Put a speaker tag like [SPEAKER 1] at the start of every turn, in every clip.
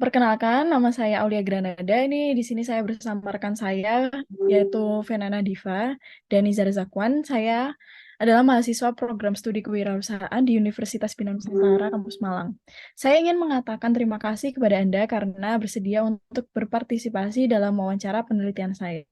[SPEAKER 1] Perkenalkan, nama saya Aulia Granada. Ini di sini saya bersama rekan saya, yaitu Fenana Diva dan Nizar Zakwan. Saya adalah mahasiswa program studi kewirausahaan di Universitas Bina Nusantara, Kampus Malang. Saya ingin mengatakan terima kasih kepada Anda karena bersedia untuk berpartisipasi dalam wawancara penelitian saya.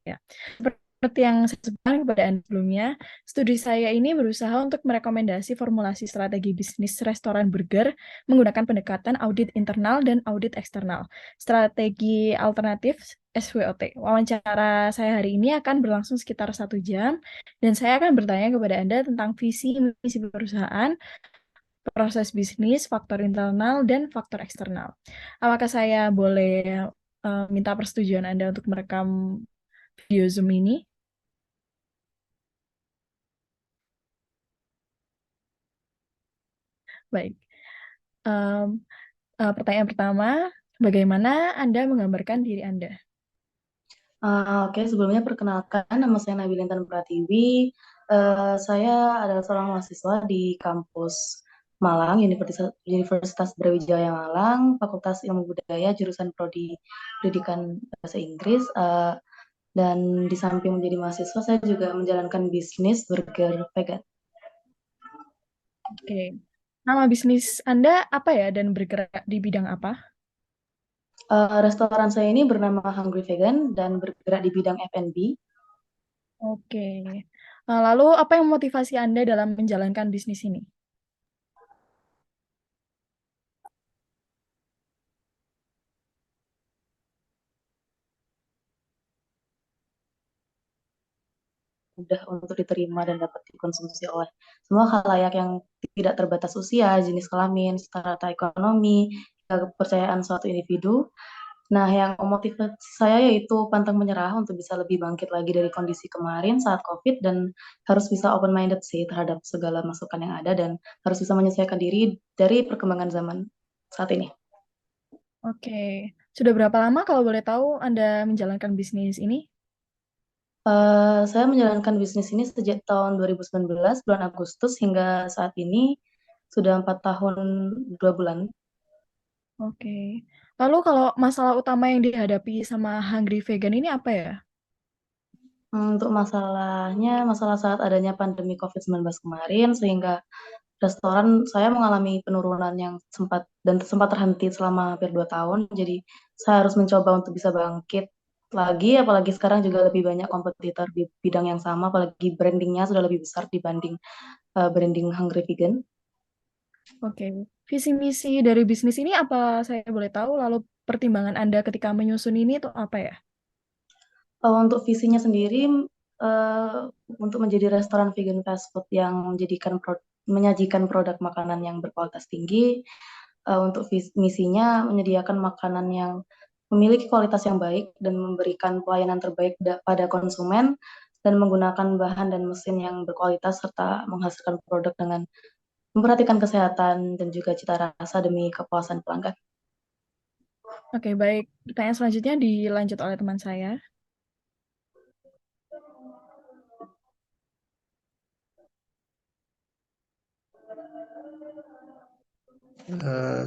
[SPEAKER 1] Seperti yang saya sebutkan kepada Anda sebelumnya, studi saya ini berusaha untuk merekomendasi formulasi strategi bisnis restoran burger menggunakan pendekatan audit internal dan audit eksternal. Strategi alternatif SWOT. Wawancara saya hari ini akan berlangsung sekitar 1 jam, dan saya akan bertanya kepada Anda tentang visi misi perusahaan, proses bisnis, faktor internal, dan faktor eksternal. Apakah saya boleh minta persetujuan Anda untuk merekam video Zoom ini? Baik. Em, Pertanyaan pertama, bagaimana Anda menggambarkan diri Anda?
[SPEAKER 2] Oke, sebelumnya perkenalkan, nama saya Nabila Intan Pratiwi. Saya adalah seorang mahasiswa di kampus Malang, Universitas Brawijaya Malang, Fakultas Ilmu Budaya, jurusan Prodi Pendidikan Bahasa Inggris. Dan di samping menjadi mahasiswa, saya juga menjalankan bisnis burger vegan.
[SPEAKER 1] Oke. Nama bisnis Anda apa ya dan bergerak di bidang apa?
[SPEAKER 2] Restoran saya ini bernama Hungry Vegan dan bergerak di bidang F&B.
[SPEAKER 1] Oke. Lalu apa yang memotivasi Anda dalam menjalankan bisnis ini?
[SPEAKER 2] Mudah untuk diterima dan dapat dikonsumsi oleh semua khalayak yang tidak terbatas usia, jenis kelamin, strata ekonomi, hingga kepercayaan suatu individu. Nah, yang memotivasi saya yaitu pantang menyerah untuk bisa lebih bangkit lagi dari kondisi kemarin saat COVID dan harus bisa open-minded sih terhadap segala masukan yang ada dan harus bisa menyesuaikan diri dari perkembangan zaman saat ini.
[SPEAKER 1] Oke. Sudah berapa lama kalau boleh tahu Anda menjalankan bisnis ini?
[SPEAKER 2] Saya menjalankan bisnis ini sejak tahun 2019, bulan Agustus hingga saat ini sudah 4 tahun 2 bulan.
[SPEAKER 1] Oke. Lalu kalau masalah utama yang dihadapi sama Hungry Vegan ini apa ya?
[SPEAKER 2] Untuk masalahnya, masalah saat adanya pandemi COVID-19 kemarin, sehingga restoran saya mengalami penurunan yang sempat terhenti selama hampir 2 tahun. Jadi saya harus mencoba untuk bisa bangkit lagi, apalagi sekarang juga lebih banyak kompetitor di bidang yang sama, apalagi brandingnya sudah lebih besar dibanding branding Hungry Vegan.
[SPEAKER 1] Oke. Visi misi dari bisnis ini apa saya boleh tahu? Lalu pertimbangan Anda ketika menyusun ini itu apa ya?
[SPEAKER 2] Untuk visinya sendiri, eh, untuk menjadi restoran vegan fast food yang menyajikan produk makanan yang berkualitas tinggi, untuk misinya menyediakan makanan yang memiliki kualitas yang baik dan memberikan pelayanan terbaik pada konsumen dan menggunakan bahan dan mesin yang berkualitas serta menghasilkan produk dengan memperhatikan kesehatan dan juga cita rasa demi kepuasan pelanggan.
[SPEAKER 1] Oke, baik. Pertanyaan selanjutnya dilanjut oleh teman saya.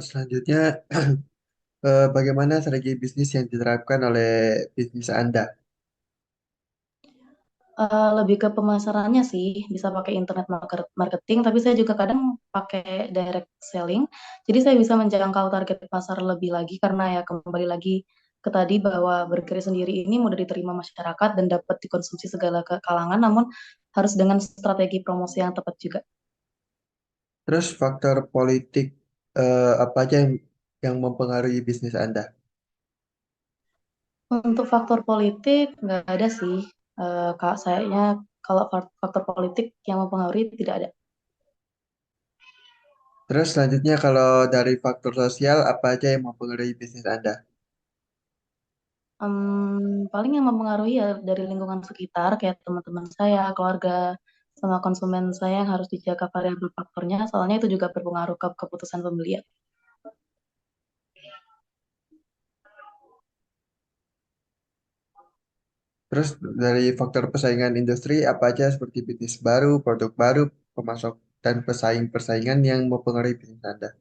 [SPEAKER 3] Selanjutnya, bagaimana strategi bisnis yang diterapkan oleh bisnis Anda?
[SPEAKER 2] Lebih ke pemasarannya sih, bisa pakai internet marketing, tapi saya juga kadang pakai direct selling. Jadi saya bisa menjangkau target pasar lebih lagi karena ya kembali lagi ke tadi bahwa burger sendiri ini mudah diterima masyarakat dan dapat dikonsumsi segala kalangan, namun harus dengan strategi promosi yang tepat juga.
[SPEAKER 3] Terus faktor politik apa aja yang mempengaruhi bisnis Anda?
[SPEAKER 2] Untuk faktor politik nggak ada sih, Kak. Sayanya kalau faktor politik yang mempengaruhi tidak ada.
[SPEAKER 3] Terus selanjutnya kalau dari faktor sosial apa aja yang mempengaruhi bisnis Anda?
[SPEAKER 2] Paling yang mempengaruhi ya dari lingkungan sekitar, kayak teman-teman saya, keluarga, sama konsumen saya yang harus dijaga variabel faktornya, soalnya itu juga berpengaruh ke keputusan pembelian.
[SPEAKER 3] Terus dari faktor persaingan industri apa aja seperti bisnis baru, produk baru, pemasok dan persaingan yang mempengaruhi bisnis Anda?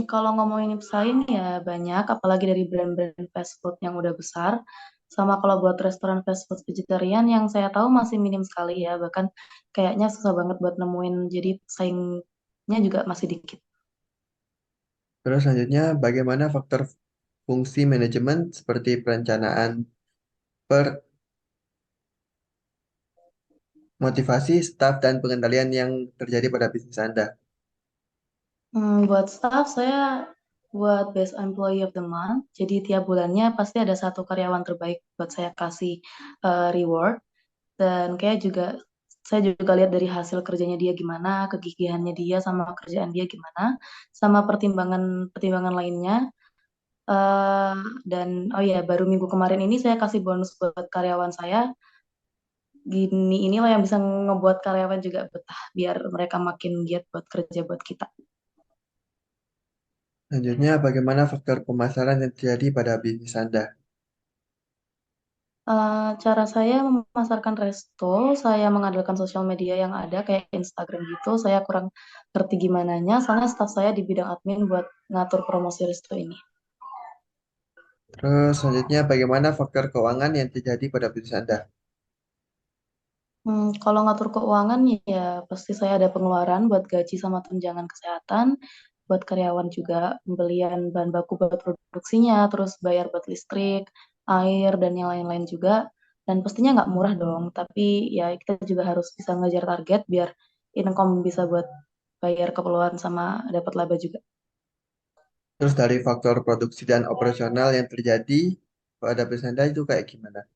[SPEAKER 2] Kalau ngomongin pesaing ya banyak, apalagi dari brand-brand fast food yang udah besar. Sama kalau buat restoran fast food vegetarian yang saya tahu masih minim sekali ya, bahkan kayaknya susah banget buat nemuin, jadi pesaingnya juga masih dikit.
[SPEAKER 3] Terus selanjutnya, bagaimana faktor fungsi manajemen seperti perencanaan per motivasi, staf, dan pengendalian yang terjadi pada bisnis Anda?
[SPEAKER 2] Buat staff saya buat Best Employee of the Month. Jadi tiap bulannya pasti ada satu karyawan terbaik buat saya kasih reward. Dan kayak juga saya juga lihat dari hasil kerjanya dia gimana, kegigihannya dia sama kerjaan dia gimana, sama pertimbangan lainnya. Eh, dan oh ya baru minggu kemarin ini saya kasih bonus buat karyawan saya. Gini inilah yang bisa ngebuat karyawan juga betah biar mereka makin giat buat kerja buat kita.
[SPEAKER 3] Selanjutnya, bagaimana faktor pemasaran yang terjadi pada bisnis Anda?
[SPEAKER 2] Cara saya memasarkan resto, saya mengandalkan sosial media yang ada kayak Instagram gitu. Saya kurang ngerti gimananya, soalnya staff saya di bidang admin buat ngatur promosi resto ini.
[SPEAKER 3] Terus selanjutnya, bagaimana faktor keuangan yang terjadi pada bisnis Anda?
[SPEAKER 2] Kalau ngatur keuangan ya pasti saya ada pengeluaran buat gaji sama tunjangan kesehatan, buat karyawan juga pembelian bahan baku buat produksinya, terus bayar buat listrik, air, dan yang lain-lain juga. Dan pastinya nggak murah dong, tapi ya kita juga harus bisa ngejar target biar income bisa buat bayar keperluan sama dapat laba juga.
[SPEAKER 3] Terus dari faktor produksi dan operasional yang terjadi pada bisnis Anda itu kayak gimana?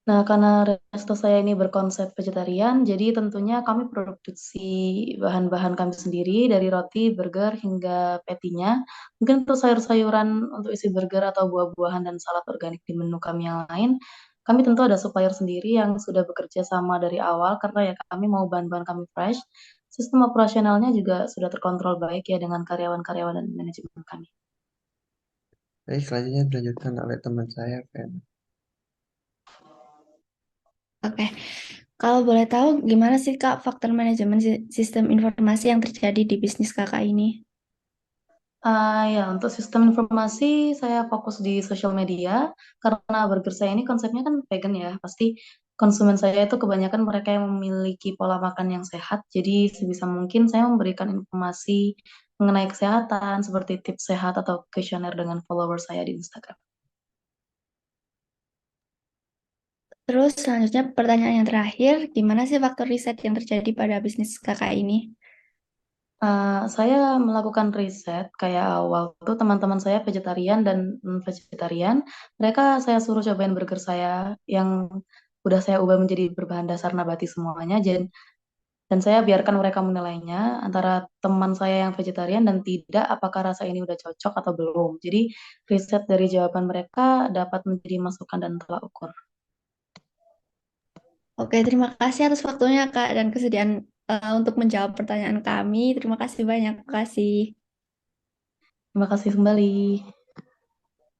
[SPEAKER 2] Nah, karena resto saya ini berkonsep vegetarian, jadi tentunya kami produksi bahan-bahan kami sendiri dari roti, burger, hingga patty-nya. Mungkin untuk sayur-sayuran untuk isi burger atau buah-buahan dan salad organik di menu kami yang lain, kami tentu ada supplier sendiri yang sudah bekerja sama dari awal karena ya kami mau bahan-bahan kami fresh. Sistem operasionalnya juga sudah terkontrol baik ya dengan karyawan-karyawan dan manajemen kami.
[SPEAKER 3] Baik, selanjutnya dilanjutkan oleh teman saya, Fen.
[SPEAKER 4] Oke, kalau boleh tahu gimana sih Kak faktor manajemen sistem informasi yang terjadi di bisnis Kakak ini?
[SPEAKER 2] Ya, untuk sistem informasi saya fokus di sosial media karena burger saya ini konsepnya kan vegan ya. Pasti konsumen saya itu kebanyakan mereka yang memiliki pola makan yang sehat. Jadi sebisa mungkin saya memberikan informasi mengenai kesehatan seperti tips sehat atau kuesioner dengan follower saya di Instagram.
[SPEAKER 4] Terus selanjutnya pertanyaan yang terakhir, gimana sih faktor riset yang terjadi pada bisnis Kakak ini?
[SPEAKER 2] Saya melakukan riset kayak waktu teman-teman saya vegetarian dan non-vegetarian, mereka saya suruh cobain burger saya yang udah saya ubah menjadi berbahan dasar nabati semuanya, dan saya biarkan mereka menilainya antara teman saya yang vegetarian dan tidak, apakah rasa ini udah cocok atau belum. Jadi riset dari jawaban mereka dapat menjadi masukan dan tolak ukur.
[SPEAKER 4] Oke, terima kasih atas waktunya Kak dan kesediaan untuk menjawab pertanyaan kami. Terima kasih banyak. Terima kasih.
[SPEAKER 2] Terima kasih kembali.